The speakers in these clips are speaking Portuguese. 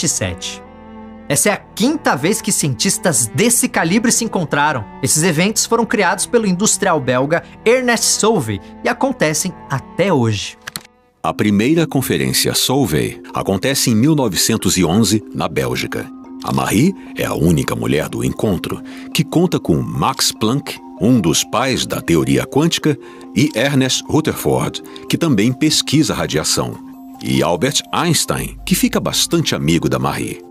1927. Essa é a quinta vez que cientistas desse calibre se encontraram. Esses eventos foram criados pelo industrial belga Ernest Solvay e acontecem até hoje. A primeira conferência Solvay acontece em 1911 na Bélgica. A Marie é a única mulher do encontro, que conta com Max Planck, um dos pais da teoria quântica, e Ernest Rutherford, que também pesquisa radiação, e Albert Einstein, que fica bastante amigo da Marie.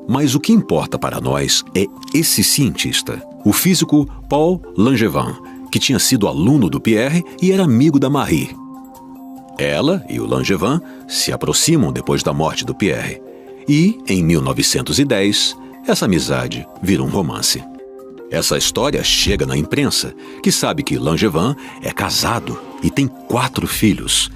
Mas o que importa para nós é esse cientista, o físico Paul Langevin, que tinha sido aluno do Pierre e era amigo da Marie. Ela e o Langevin se aproximam depois da morte do Pierre. E, em 1910, essa amizade vira um romance. Essa história chega na imprensa, que sabe que Langevin é casado e tem 4 filhos.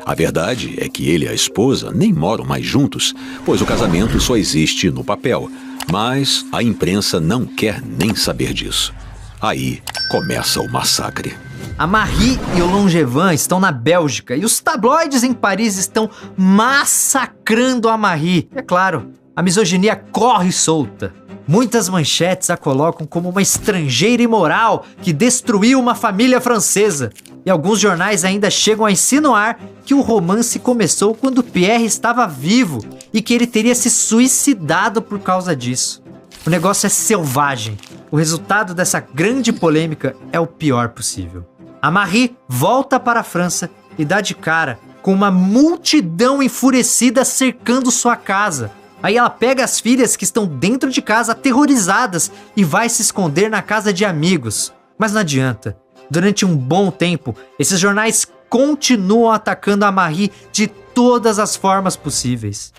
A verdade é que ele e a esposa nem moram mais juntos, pois o casamento só existe no papel, mas a imprensa não quer nem saber disso. Aí começa o massacre. A Marie e o Langevin estão na Bélgica e os tabloides em Paris estão massacrando a Marie. É claro, a misoginia corre solta. Muitas manchetes a colocam como uma estrangeira imoral que destruiu uma família francesa. E alguns jornais ainda chegam a insinuar que o romance começou quando Pierre estava vivo e que ele teria se suicidado por causa disso. O negócio é selvagem. O resultado dessa grande polêmica é o pior possível. A Marie volta para a França e dá de cara com uma multidão enfurecida cercando sua casa. Aí ela pega as filhas que estão dentro de casa aterrorizadas e vai se esconder na casa de amigos. Mas não adianta. Durante um bom tempo, esses jornais continuam atacando a Marie de todas as formas possíveis.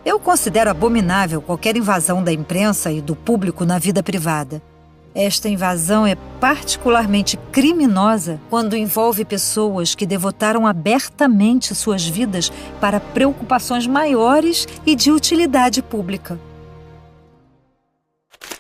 Eu considero abominável qualquer invasão da imprensa e do público na vida privada. Esta invasão é particularmente criminosa quando envolve pessoas que devotaram abertamente suas vidas para preocupações maiores e de utilidade pública.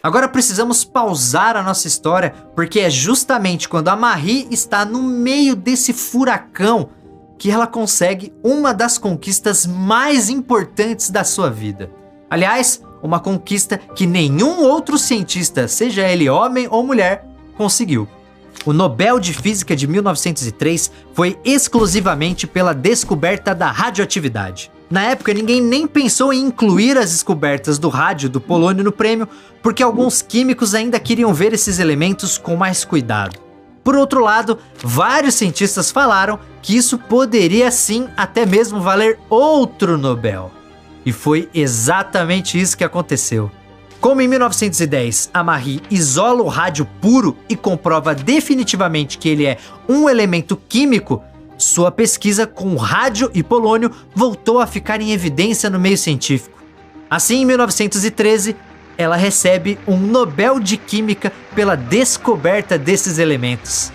Agora precisamos pausar a nossa história, porque é justamente quando a Marie está no meio desse furacão que ela consegue uma das conquistas mais importantes da sua vida. Aliás, uma conquista que nenhum outro cientista, seja ele homem ou mulher, conseguiu. O Nobel de Física de 1903 foi exclusivamente pela descoberta da radioatividade. Na época, ninguém nem pensou em incluir as descobertas do rádio do polônio no prêmio, porque alguns químicos ainda queriam ver esses elementos com mais cuidado. Por outro lado, vários cientistas falaram que isso poderia sim até mesmo valer outro Nobel. E foi exatamente isso que aconteceu. Como em 1910 a Marie isola o rádio puro e comprova definitivamente que ele é um elemento químico, sua pesquisa com rádio e polônio voltou a ficar em evidência no meio científico. Assim, em 1913, ela recebe um Nobel de Química pela descoberta desses elementos.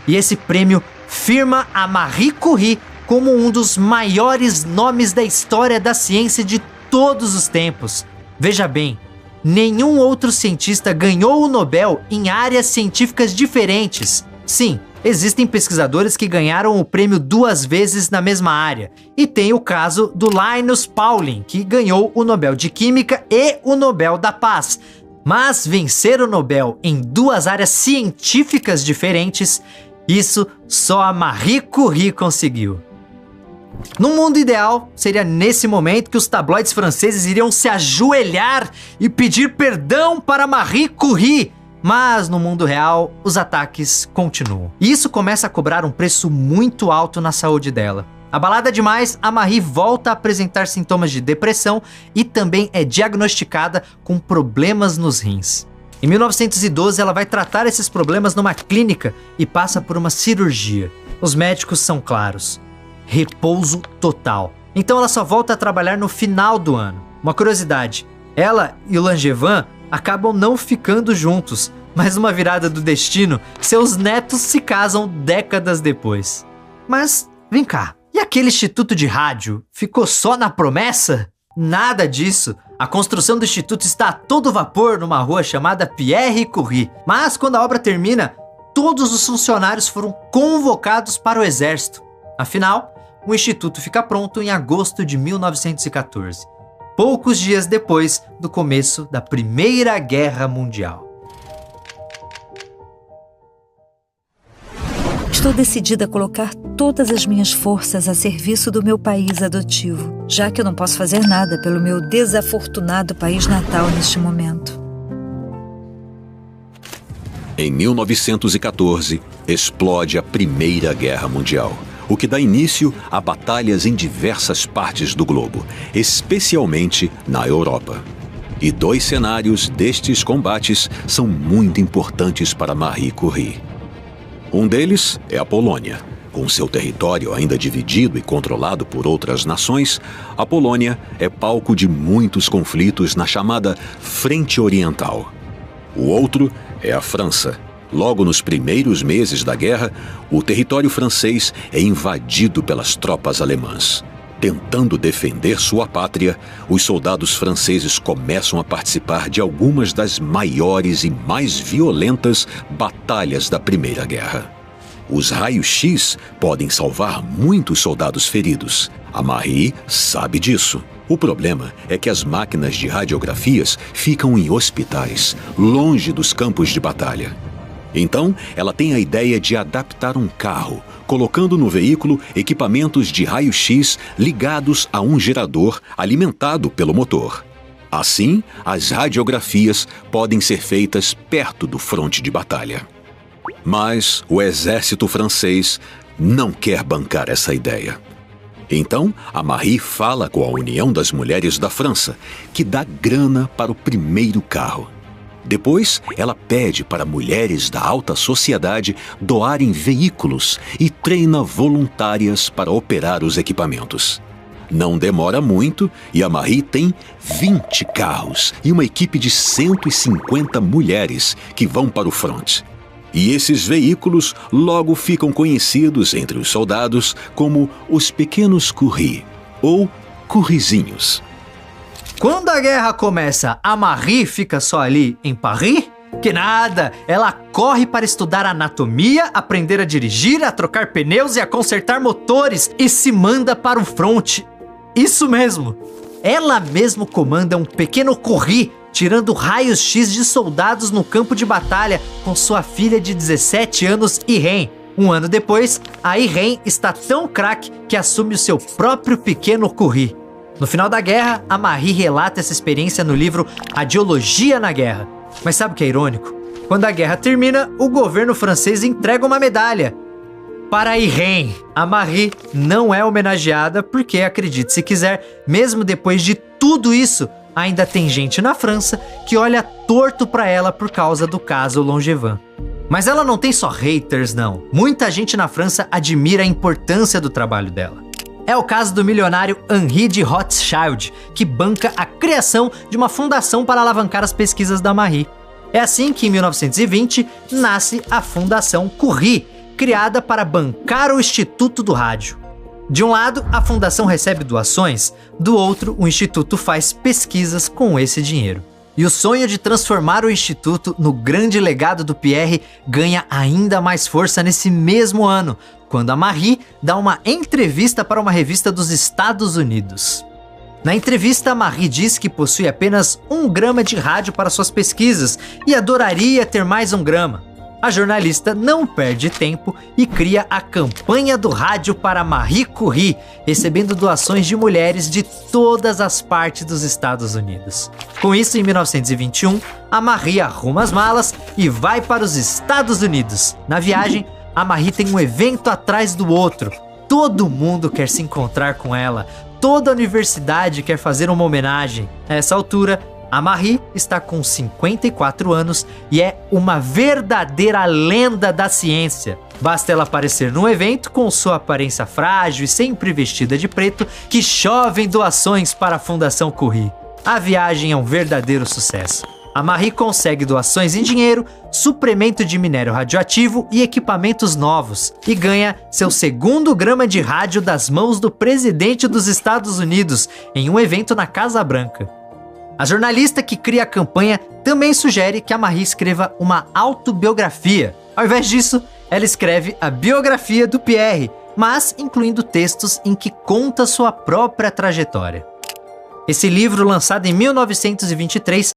E esse prêmio firma a Marie Curie como um dos maiores nomes da história da ciência de todos os tempos. Veja bem, nenhum outro cientista ganhou o Nobel em áreas científicas diferentes. Sim, existem pesquisadores que ganharam o prêmio 2 vezes na mesma área. E tem o caso do Linus Pauling, que ganhou o Nobel de Química e o Nobel da Paz. Mas vencer o Nobel em 2 áreas científicas diferentes, isso só a Marie Curie conseguiu. Num mundo ideal, seria nesse momento que os tabloides franceses iriam se ajoelhar e pedir perdão para Marie Curie. Mas no mundo real, os ataques continuam. E isso começa a cobrar um preço muito alto na saúde dela. Abalada demais, a Marie volta a apresentar sintomas de depressão e também é diagnosticada com problemas nos rins. Em 1912, ela vai tratar esses problemas numa clínica e passa por uma cirurgia. Os médicos são claros: repouso total. Então ela só volta a trabalhar no final do ano. Uma curiosidade, ela e o Langevin acabam não ficando juntos, mas numa virada do destino, seus netos se casam décadas depois. Mas, vem cá, e aquele instituto de rádio ficou só na promessa? Nada disso. A construção do instituto está a todo vapor numa rua chamada Pierre Curie. Mas quando a obra termina, todos os funcionários foram convocados para o exército. Afinal, o instituto fica pronto em agosto de 1914. poucos dias depois do começo da Primeira Guerra Mundial. Estou decidida a colocar todas as minhas forças a serviço do meu país adotivo, já que eu não posso fazer nada pelo meu desafortunado país natal neste momento. Em 1914, explode a Primeira Guerra Mundial, o que dá início a batalhas em diversas partes do globo, especialmente na Europa. E 2 cenários destes combates são muito importantes para Marie Curie. Um deles é a Polônia. Com seu território ainda dividido e controlado por outras nações, a Polônia é palco de muitos conflitos na chamada Frente Oriental. O outro é a França. Logo nos primeiros meses da guerra, o território francês é invadido pelas tropas alemãs. Tentando defender sua pátria, os soldados franceses começam a participar de algumas das maiores e mais violentas batalhas da Primeira Guerra. Os raios-x podem salvar muitos soldados feridos. A Marie sabe disso. O problema é que as máquinas de radiografias ficam em hospitais, longe dos campos de batalha. Então, ela tem a ideia de adaptar um carro, colocando no veículo equipamentos de raio-x ligados a um gerador alimentado pelo motor. Assim, as radiografias podem ser feitas perto do fronte de batalha. Mas o exército francês não quer bancar essa ideia. Então, a Marie fala com a União das Mulheres da França, que dá grana para o primeiro carro. Depois, ela pede para mulheres da alta sociedade doarem veículos e treina voluntárias para operar os equipamentos. Não demora muito e a Marie tem 20 carros e uma equipe de 150 mulheres que vão para o fronte. E esses veículos logo ficam conhecidos entre os soldados como os pequenos Curie, ou Curiezinhos. Quando a guerra começa, a Marie fica só ali em Paris? Que nada! Ela corre para estudar anatomia, aprender a dirigir, a trocar pneus e a consertar motores e se manda para o fronte. Isso mesmo! Ela mesmo comanda um pequeno Curie, tirando raios-x de soldados no campo de batalha com sua filha de 17 anos, Irene. Um ano depois, a Irene está tão craque que assume o seu próprio pequeno Curie. No final da guerra, a Marie relata essa experiência no livro Radiologia na Guerra. Mas sabe o que é irônico? Quando a guerra termina, o governo francês entrega uma medalha para Irene. A Marie não é homenageada porque, acredite se quiser, mesmo depois de tudo isso, ainda tem gente na França que olha torto para ela por causa do caso Langevin. Mas ela não tem só haters, não. Muita gente na França admira a importância do trabalho dela. É o caso do milionário Henri de Rothschild, que banca a criação de uma fundação para alavancar as pesquisas da Marie. É assim que, em 1920, nasce a Fundação Curie, criada para bancar o Instituto do Rádio. De um lado, a fundação recebe doações, do outro, o Instituto faz pesquisas com esse dinheiro. E o sonho de transformar o Instituto no grande legado do Pierre ganha ainda mais força nesse mesmo ano, quando a Marie dá uma entrevista para uma revista dos Estados Unidos. Na entrevista, a Marie diz que possui apenas 1 grama de rádio para suas pesquisas e adoraria ter mais 1 grama. A jornalista não perde tempo e cria a campanha do rádio para Marie Curie, recebendo doações de mulheres de todas as partes dos Estados Unidos. Com isso, em 1921, a Marie arruma as malas e vai para os Estados Unidos. Na viagem, a Marie tem um evento atrás do outro. Todo mundo quer se encontrar com ela. Toda a universidade quer fazer uma homenagem. A essa altura, a Marie está com 54 anos e é uma verdadeira lenda da ciência. Basta ela aparecer num evento com sua aparência frágil e sempre vestida de preto que chovem doações para a Fundação Curie. A viagem é um verdadeiro sucesso. A Marie consegue doações em dinheiro, suplemento de minério radioativo e equipamentos novos, e ganha seu 2º grama de rádio das mãos do presidente dos Estados Unidos em um evento na Casa Branca. A jornalista que cria a campanha também sugere que a Marie escreva uma autobiografia. Ao invés disso, ela escreve a biografia do Pierre, mas incluindo textos em que conta sua própria trajetória. Esse livro, lançado em 1923,